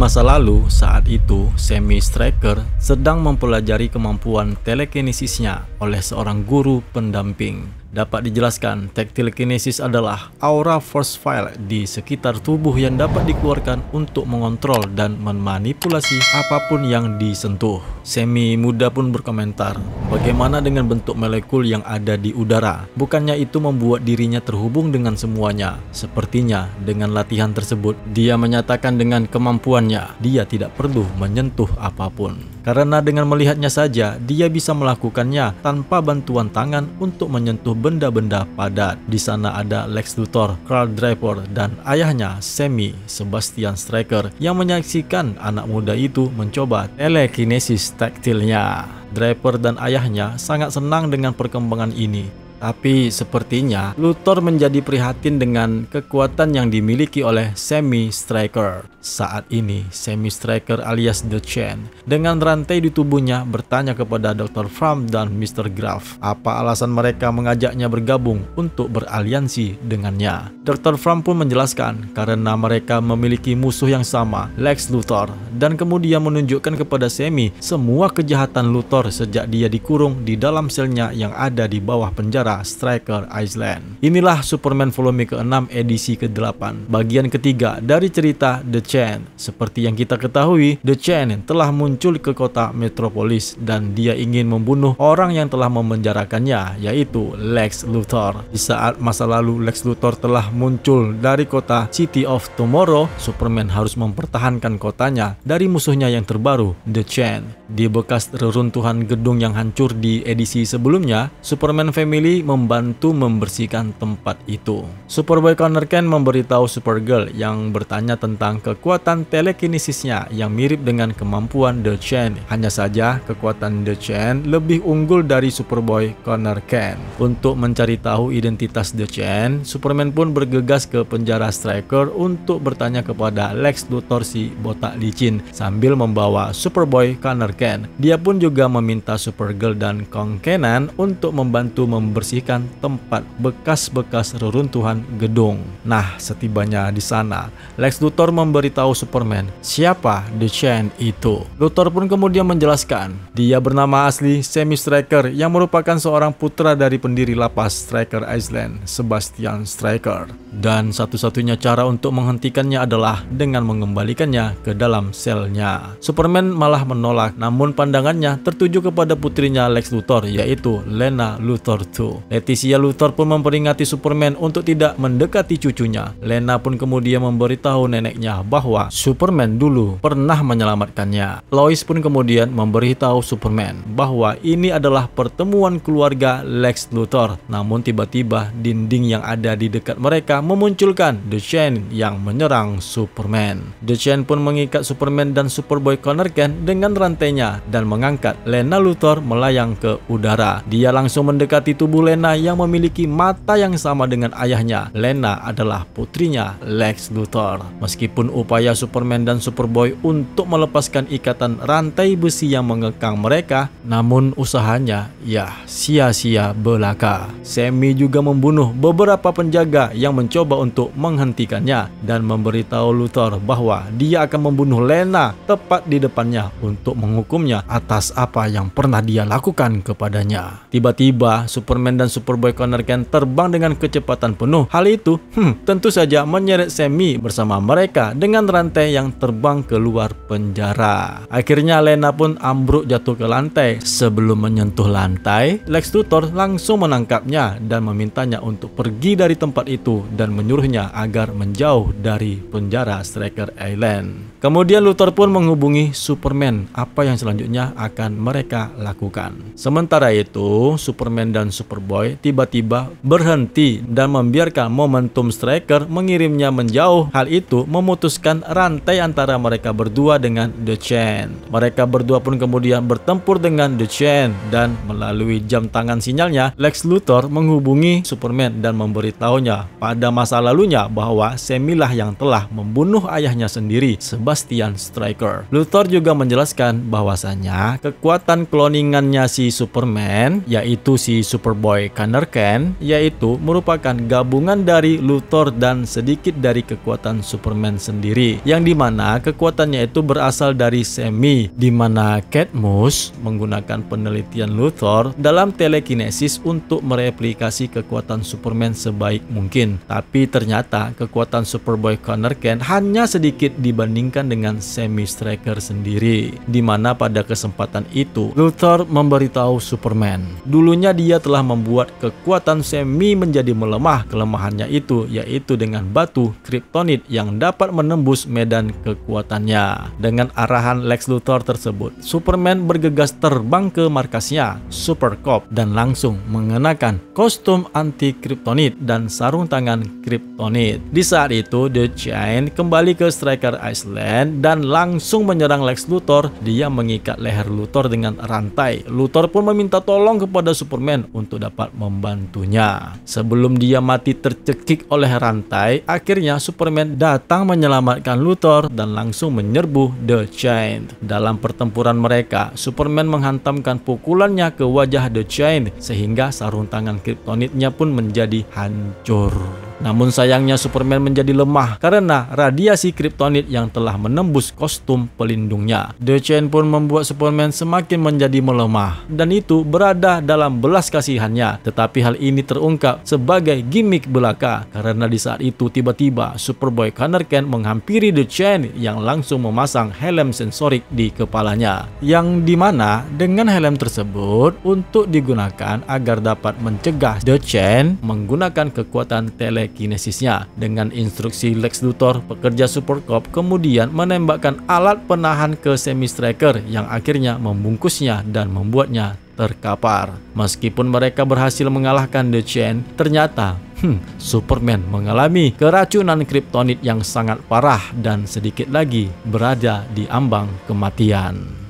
masa lalu, saat itu, Sammy Stryker sedang mempelajari kemampuan telekinesisnya oleh seorang guru pendamping. Dapat dijelaskan, telekinesis adalah aura force field di sekitar tubuh yang dapat dikeluarkan untuk mengontrol dan memanipulasi apapun yang disentuh. Sammy muda pun berkomentar, bagaimana dengan bentuk molekul yang ada di udara? Bukannya itu membuat dirinya terhubung dengan semuanya? Sepertinya dengan latihan tersebut, dia menyatakan dengan kemampuannya, dia tidak perlu menyentuh apapun. Karena dengan melihatnya saja, dia bisa melakukannya tanpa bantuan tangan untuk menyentuh benda-benda padat. Di sana ada Lex Luthor, Carl Draper, dan ayahnya Sammy, Sebastian Stryker, yang menyaksikan anak muda itu mencoba telekinesis taktilnya. Draper dan ayahnya sangat senang dengan perkembangan ini. Tapi sepertinya Luthor menjadi prihatin dengan kekuatan yang dimiliki oleh Sammy Stryker. Saat ini, Sammy Stryker alias The Chain dengan rantai di tubuhnya bertanya kepada Dr. Fram dan Mr. Graff apa alasan mereka mengajaknya bergabung untuk beraliansi dengannya. Dr. Fram pun menjelaskan karena mereka memiliki musuh yang sama, Lex Luthor, dan kemudian menunjukkan kepada Sammy semua kejahatan Luthor sejak dia dikurung di dalam selnya yang ada di bawah penjara Stryker Island. Inilah Superman volume ke-6 edisi ke-8, bagian ketiga dari cerita The Chain. Seperti yang kita ketahui, The Chain telah muncul ke kota Metropolis dan dia ingin membunuh orang yang telah memenjarakannya, yaitu Lex Luthor. Di saat masa lalu Lex Luthor telah muncul dari kota City of Tomorrow, Superman harus mempertahankan kotanya dari musuhnya yang terbaru, The Chain. Di bekas reruntuhan gedung yang hancur di edisi sebelumnya, Superman Family membantu membersihkan tempat itu. Superboy Connor Kent memberitahu Supergirl yang bertanya tentang kekuatan telekinesisnya yang mirip dengan kemampuan The Chain. Hanya saja kekuatan The Chain lebih unggul dari Superboy Connor Kent. Untuk mencari tahu identitas The Chain, Superman pun bergegas ke penjara Stryker untuk bertanya kepada Lex Luthor si botak licin sambil membawa Superboy Connor Kent. Dia pun juga meminta Supergirl dan Kong Kenan untuk membantu membersihkan tempat bekas-bekas reruntuhan gedung. Nah, setibanya di sana, Lex Luthor memberitahu Superman siapa The Chain itu. Luthor pun kemudian menjelaskan, dia bernama asli Sammy Stryker yang merupakan seorang putra dari pendiri lapas Stryker Island, Sebastian Stryker. Dan satu-satunya cara untuk menghentikannya adalah dengan mengembalikannya ke dalam selnya. Superman malah menolak, namun pandangannya tertuju kepada putrinya Lex Luthor, yaitu Lena Luthor II. Leticia Luthor pun memperingati Superman untuk tidak mendekati cucunya. Lena pun kemudian memberitahu neneknya bahwa Superman dulu pernah menyelamatkannya. Lois pun kemudian memberitahu Superman bahwa ini adalah pertemuan keluarga Lex Luthor. Namun tiba-tiba dinding yang ada di dekat mereka memunculkan The Chain yang menyerang Superman. The Chain pun mengikat Superman dan Superboy Connor Kent dengan rantainya dan mengangkat Lena Luthor melayang ke udara. Dia langsung mendekati tubuh Lena yang memiliki mata yang sama dengan ayahnya. Lena adalah putrinya Lex Luthor. Meskipun upaya Superman dan Superboy untuk melepaskan ikatan rantai besi yang mengekang mereka, namun usahanya ya sia-sia belaka. Sammy juga membunuh beberapa penjaga yang mencoba untuk menghentikannya dan memberitahu Luthor bahwa dia akan membunuh Lena tepat di depannya untuk menghukumnya atas apa yang pernah dia lakukan kepadanya. Tiba-tiba Superman dan Superboy Connor Kent terbang dengan kecepatan penuh. Hal itu tentu saja menyeret Sammy bersama mereka dengan rantai yang terbang keluar penjara. Akhirnya Lena pun ambruk jatuh ke lantai. Sebelum menyentuh lantai, Lex Luthor langsung menangkapnya dan memintanya untuk pergi dari tempat itu dan menyuruhnya agar menjauh dari penjara Stryker Island. Kemudian Luthor pun menghubungi Superman apa yang selanjutnya akan mereka lakukan. Sementara itu, Superman dan Superboy tiba-tiba berhenti dan membiarkan momentum Stryker mengirimnya menjauh. Hal itu memutuskan rantai antara mereka berdua dengan The Chain. Mereka berdua pun kemudian bertempur dengan The Chain dan melalui jam tangan sinyalnya, Lex Luthor menghubungi Superman dan memberitahunya pada masa lalunya bahwa Sammy lah yang telah membunuh ayahnya sendiri, Sebastian Stryker. Luthor juga menjelaskan bahwasanya kekuatan kloningannya si Superman, yaitu si Superboy Superboy Connor Kent, yaitu merupakan gabungan dari Luthor dan sedikit dari kekuatan Superman sendiri, yang dimana kekuatannya itu berasal dari semi, dimana Cadmus menggunakan penelitian Luthor dalam telekinesis untuk mereplikasi kekuatan Superman sebaik mungkin. Tapi ternyata kekuatan Superboy Connor Kent hanya sedikit dibandingkan dengan Semi Striker sendiri, dimana pada kesempatan itu Luthor memberitahu Superman dulunya dia telah membuat kekuatan Semi menjadi melemah. Kelemahannya itu yaitu dengan batu Kryptonit yang dapat menembus medan kekuatannya. Dengan arahan Lex Luthor tersebut, Superman bergegas terbang ke markasnya Super Corp dan langsung mengenakan kostum anti Kryptonit dan sarung tangan Kryptonit. Di saat itu The Giant kembali ke Stryker Island dan langsung menyerang Lex Luthor. Dia mengikat leher Luthor dengan rantai. Luthor pun meminta tolong kepada Superman untuk dapat membantunya. Sebelum dia mati tercekik oleh rantai, akhirnya Superman datang menyelamatkan Luthor dan langsung menyerbu The Giant. Dalam pertempuran mereka, Superman menghantamkan pukulannya ke wajah The Giant sehingga sarung tangan Kryptonitnya pun menjadi hancur. Namun sayangnya Superman menjadi lemah karena radiasi Kryptonit yang telah menembus kostum pelindungnya. The Giant pun membuat Superman semakin menjadi melemah, dan itu berada dalam belas kasihannya. Tetapi hal ini terungkap sebagai gimmick belaka karena di saat itu tiba-tiba Superboy Connor Kent menghampiri The Giant yang langsung memasang helm sensorik di kepalanya, yang dimana dengan helm tersebut untuk digunakan agar dapat mencegah The Giant menggunakan kekuatan telekinesisnya. Dengan instruksi Lex Luthor, pekerja Super Corp kemudian menembakkan alat penahan ke Semi Striker yang akhirnya membungkusnya dan membuatnya terkapar. Meskipun mereka berhasil mengalahkan The Giant, ternyata Superman mengalami keracunan Kryptonit yang sangat parah dan sedikit lagi berada di ambang kematian.